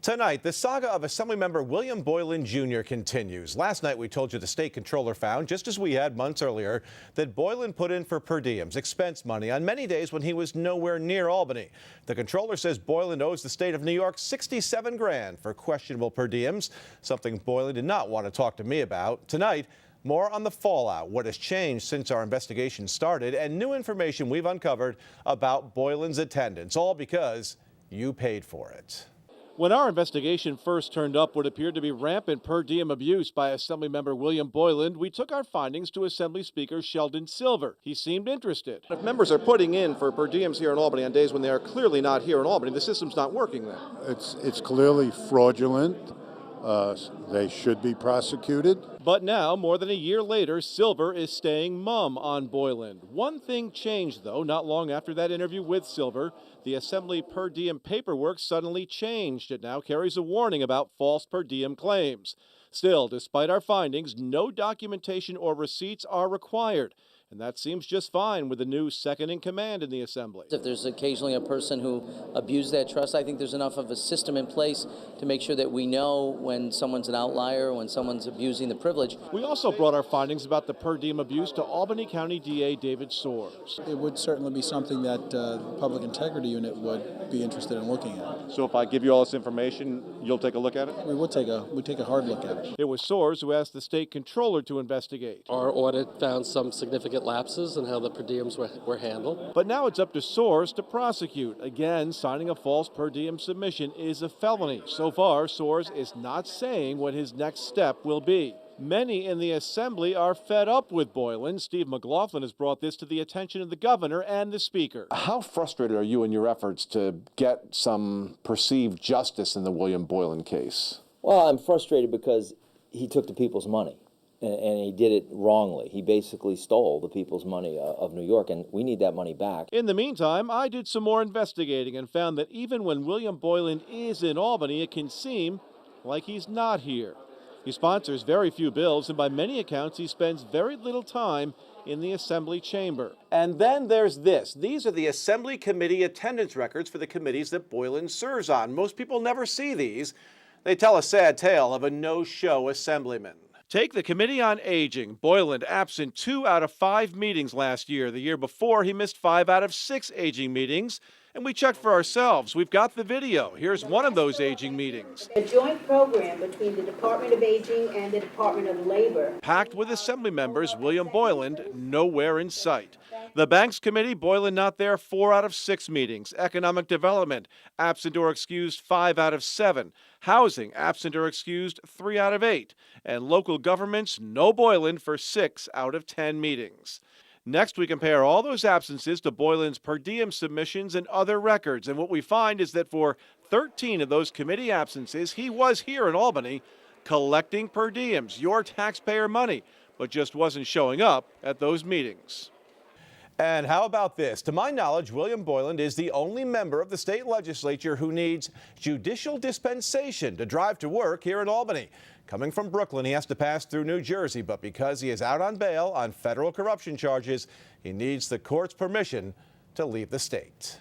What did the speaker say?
Tonight, the saga of Assemblymember William Boyland Jr. continues. Last night, we told you the state controller found, just as we had months earlier, that Boyland put in for per diems, expense money, on many days when he was nowhere near Albany. The controller says Boyland owes the state of New York $67 grand for questionable per diems, something Boyland did not want to talk to me about. Tonight, more on the fallout, what has changed since our investigation started, and new information we've uncovered about Boyland's attendance, all because you paid for it. When our investigation first turned up what appeared to be rampant per diem abuse by Assemblymember William Boyland, we took our findings to Assembly Speaker Sheldon Silver. He seemed interested. If members are putting in for per diems here in Albany on days when they are clearly not here in Albany, the system's not working then. It's clearly fraudulent. They should be prosecuted. But now, more than a year later, Silver is staying mum on Boyland. One thing changed, though, not long after that interview with Silver. The Assembly per diem paperwork suddenly changed. It now carries a warning about false per diem claims. Still, despite our findings, no documentation or receipts are required. And that seems just fine with the new second in command in the Assembly. If there's occasionally a person who abused that trust, I think there's enough of a system in place to make sure that we know when someone's an outlier, when someone's abusing the privilege. We also brought our findings about the per diem abuse to Albany County DA David Soares. It would certainly be something that the Public Integrity Unit would be interested in looking at. So if I give you all this information, you'll take a look at it? We'd take a hard look at it. It was Soares who asked the state controller to investigate. Our audit found some significant lapses in how the per diems were handled. But now it's up to Soares to prosecute. Again, signing a false per diem submission is a felony. So far, Soares is not saying what his next step will be. Many in the Assembly are fed up with Boyland. Steve McLaughlin has brought this to the attention of the governor and the speaker. How frustrated are you in your efforts to get some perceived justice in the William Boyland case? Well, I'm frustrated because he took the people's money. And he did it wrongly. He basically stole the people's money of New York, and we need that money back. In the meantime, I did some more investigating and found that even when William Boyland is in Albany, it can seem like he's not here. He sponsors very few bills, and by many accounts, he spends very little time in the Assembly chamber. And then there's this. These are the Assembly committee attendance records for the committees that Boyland serves on. Most people never see these. They tell a sad tale of a no-show assemblyman. Take the Committee on Aging. Boyland absent 2 out of 5 meetings last year. The year before, he missed 5 out of 6 aging meetings. And we checked for ourselves. We've got the video. Here's one of those aging meetings. A joint program between the Department of Aging and the Department of Labor. Packed with Assembly members, William Boyland nowhere in sight. The Banks Committee, Boyland not there 4 out of 6 meetings. Economic Development, absent or excused 5 out of 7. Housing, absent or excused 3 out of 8. And local governments, no Boyland for 6 out of 10 meetings. Next, we compare all those absences to Boyland's per diem submissions and other records. And what we find is that for 13 of those committee absences, he was here in Albany collecting per diems, your taxpayer money, but just wasn't showing up at those meetings. And how about this? To my knowledge, William Boyland is the only member of the state legislature who needs judicial dispensation to drive to work here in Albany. Coming from Brooklyn, he has to pass through New Jersey, but because he is out on bail on federal corruption charges, he needs the court's permission to leave the state.